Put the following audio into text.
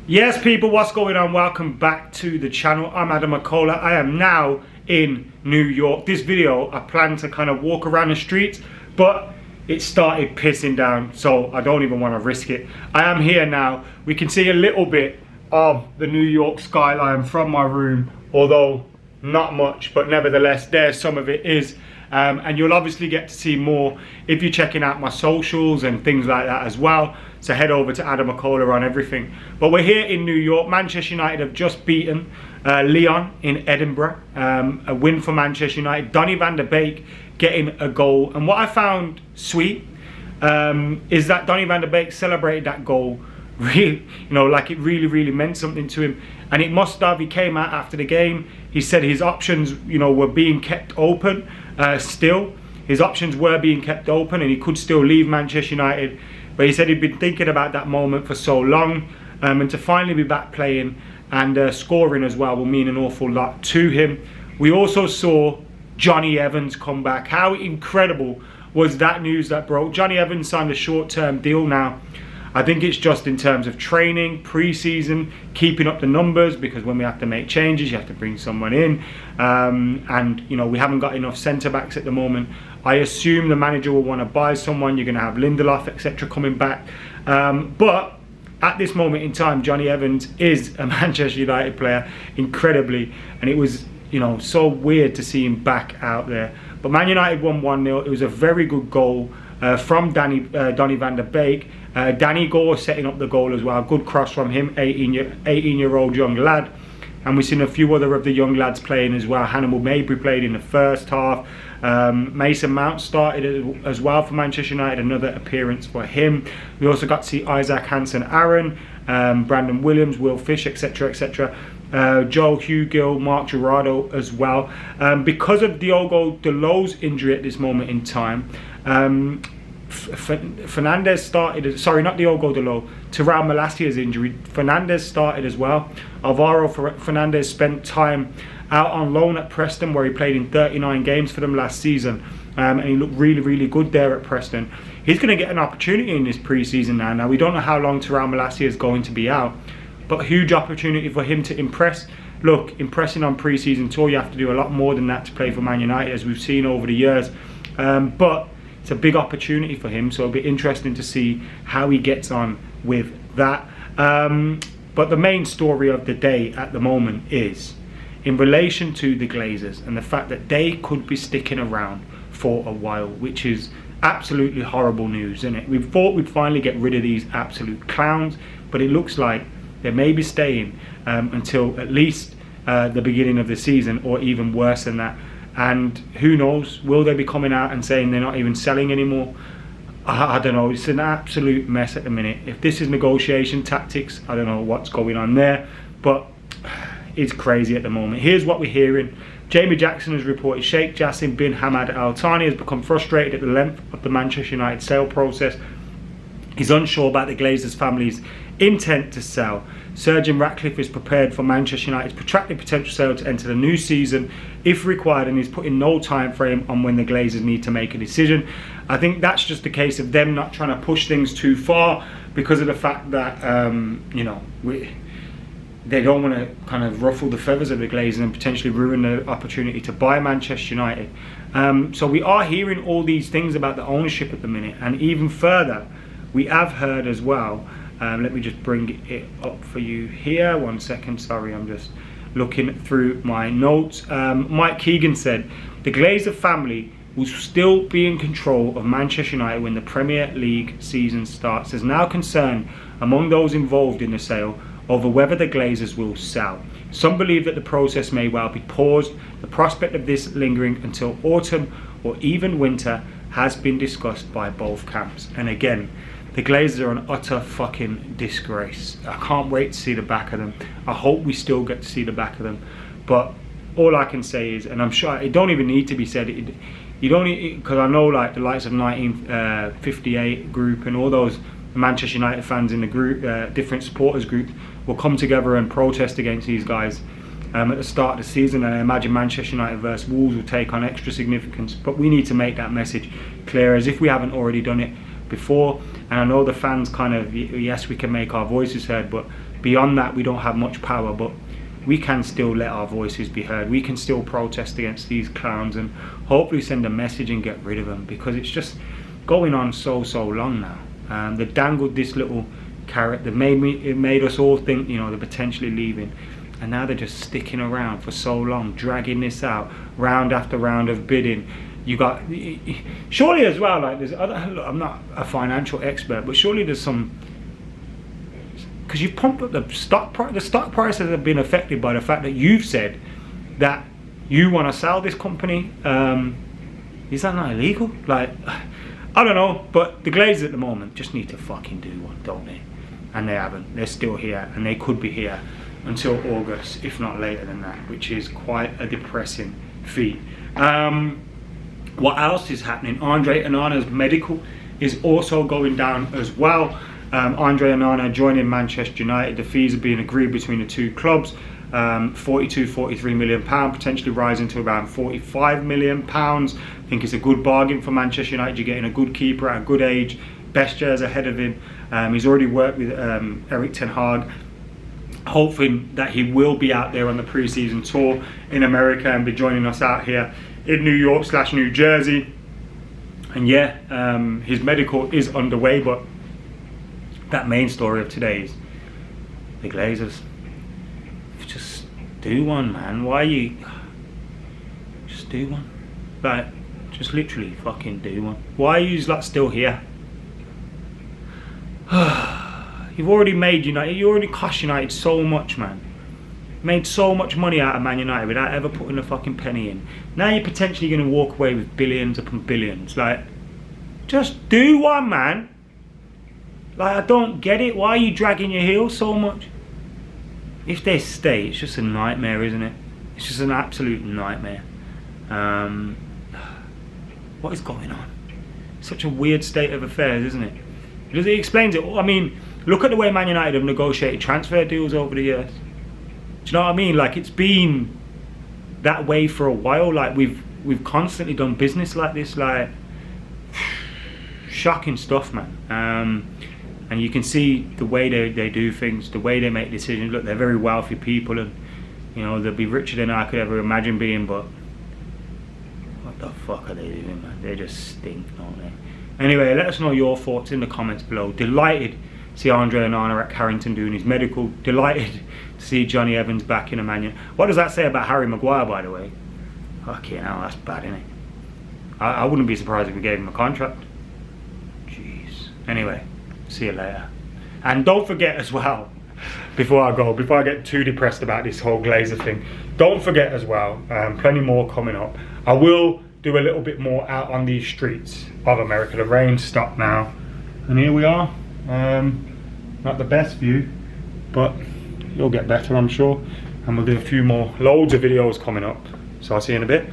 Yes, people, what's going on? Welcome back to the channel. I'm AdamMcKola. I am now in New York. This video, I plan to kind of walk around the streets, but it started pissing down, so I don't even want to risk it. I am here now. We can see a little bit of the New York skyline from my room, although not much, but nevertheless, there's some of it is. And you'll obviously get to see more if you're checking out my socials and things like that as well. So head over to AdamMcKola on everything. But we're here in New York. Manchester United have just beaten Lyon in Edinburgh. A win for Manchester United. Donny van der Beek getting a goal. And what I found sweet is that Donny van der Beek celebrated that goal really, like it really meant something to him. And it must have. He came out after the game. He said his options, were being kept open. Still, his options were being kept open, and he could still leave Manchester United. But he said he'd been thinking about that moment for so long, and to finally be back playing and scoring as well will mean an awful lot to him. We also saw Jonny Evans come back. How incredible was that news that broke? Jonny Evans signed a short-term deal now. I think it's just in terms of training, pre-season, keeping up the numbers, because when we have to make changes, you have to bring someone in. And, we haven't got enough centre-backs at the moment. I assume the manager will want to buy someone. You're going to have Lindelof, etc. coming back. But at this moment in time, Jonny Evans is a Manchester United player, incredibly. And it was, so weird to see him back out there. But Man United won 1-0. It was a very good goal from Donny van der Beek. Danny Gore setting up the goal as well. Good cross from him, 18-year-old young lad. And we've seen a few other of the young lads playing as well. Hannibal Mabry played in the first half. Mason Mount started as well for Manchester United, another appearance for him. We also got to see Isaac Hansen-Aaron, Brandon Williams, Will Fish, etc. Joel Hugill, Mark Gerardo as well. Because of Diogo Dalot's injury at this moment in time, Fernandez started, sorry, not Diogo Dalot, Terrell Malacia's injury. Fernandez started as well. Alvaro Fernandez spent time out on loan at Preston, where he played in 39 games for them last season, and he looked really good there at Preston. He's going to get an opportunity in this pre-season now. Now, we don't know how long Terrell Malacia is going to be out, but a huge opportunity for him to impress. Look, impressing on pre-season tour, you have to do a lot more than that to play for Man United, as we've seen over the years. But it's a big opportunity for him, so it'll be interesting to see how he gets on with that. But the main story of the day at the moment is in relation to the Glazers and the fact that they could be sticking around for a while, which is absolutely horrible news, isn't it? We thought we'd finally get rid of these absolute clowns, but it looks like they may be staying until at least the beginning of the season, or even worse than that. And who knows, will they be coming out and saying they're not even selling anymore? I don't know. It's an absolute mess at the minute. If this is negotiation tactics, I don't know what's going on there, but it's crazy at the moment. Here's what we're hearing. Jamie Jackson has reported Sheikh Jassim bin Hamad Al Thani has become frustrated at the length of the Manchester United sale process. He's unsure about the Glazers family's intent to sell. Sir Jim Ratcliffe is prepared for Manchester United's protracted potential sale to enter the new season if required, and he's putting no time frame on when the Glazers need to make a decision. I think that's just a case of them not trying to push things too far, because of the fact that they don't want to kind of ruffle the feathers of the Glazers and potentially ruin the opportunity to buy Manchester United. So we are hearing all these things about the ownership at the minute, and even further, we have heard as well. Let me just bring it up for you here. 1 second, sorry, I'm just looking through my notes. Mike Keegan said the Glazer family will still be in control of Manchester United when the Premier League season starts. There's now concern among those involved in the sale over whether the Glazers will sell. Some believe that the process may well be paused. The prospect of this lingering until autumn or even winter has been discussed by both camps. And again, the Glazers are an utter fucking disgrace. I can't wait to see the back of them. I hope we still get to see the back of them. But all I can say is, and I'm sure it don't even need to be said, you don't need, because I know like the likes of 1958 group and all those Manchester United fans in the group, different supporters group, will come together and protest against these guys at the start of the season. And I imagine Manchester United versus Wolves will take on extra significance. But we need to make that message clear, as if we haven't already done it before. And I know the fans kind of, yes, we can make our voices heard, but Beyond that, we don't have much power, but we can still let our voices be heard. We can still protest against these clowns and hopefully send a message and get rid of them, because it's just going on so long now. They dangled this little carrot that made us all think, you know, they're potentially leaving, and now they're just sticking around for so long, dragging this out, round after round of bidding. You got, surely as well, like, look, I'm not a financial expert, but surely there's some, because you've pumped up the stock price. The stock prices have been affected by the fact that you've said that you want to sell this company. Is that not illegal? Like, I don't know, but the Glazers at the moment just need to fucking do one, don't they? And they haven't. They're still here, and they could be here until August, if not later than that, which is quite a depressing feat. What else is happening? Andre Onana's medical is also going down as well. Andre Onana joining Manchester United. The fees are being agreed between the two clubs. 43 million pound, potentially rising to around 45 million pounds. I think it's a good bargain for Manchester United. You're getting a good keeper at a good age. Best years ahead of him. He's already worked with Erik ten Hag, hoping that he will be out there on the pre-season tour in America and be joining us out here in New York / New Jersey. And yeah, his medical is underway, but that main story of today is the Glazers. Just do one, man. Why are you... Just do one. Like, just literally fucking do one. Why are you like still here? You've already made United, you already cost United so much, man. Made so much money out of Man United without ever putting a fucking penny in. Now you're potentially going to walk away with billions upon billions. Like, just do one, man. Like, I don't get it. Why are you dragging your heels so much? If they stay, it's just a nightmare, isn't it? It's just an absolute nightmare. What is going on? Such a weird state of affairs, isn't it? Because it explains it. I mean, look at the way Man United have negotiated transfer deals over the years. Do you know what I mean? Like, it's been that way for a while. Like, we've constantly done business like this. Like, shocking stuff, man. And you can see the way they do things, the way they make decisions. Look, they're very wealthy people, and you know, they'll be richer than I could ever imagine being, but what the fuck are they doing, man? They just stink, don't they? Anyway, let us know your thoughts in the comments below. Delighted to see Andre Onana at Carrington doing his medical. Delighted to see Johnny Evans back in a Man United. What does that say about Harry Maguire, by the way? Fucking hell, that's bad, isn't it? I wouldn't be surprised if we gave him a contract. Jeez. Anyway, see you later. And don't forget as well, before I get too depressed about this whole Glazer thing, don't forget as well, plenty more coming up. I will do a little bit more out on these streets of America. The rain stopped now, and here we are. Not the best view, but it'll get better, I'm sure. And we'll do a few more, loads of videos coming up. So I'll see you in a bit.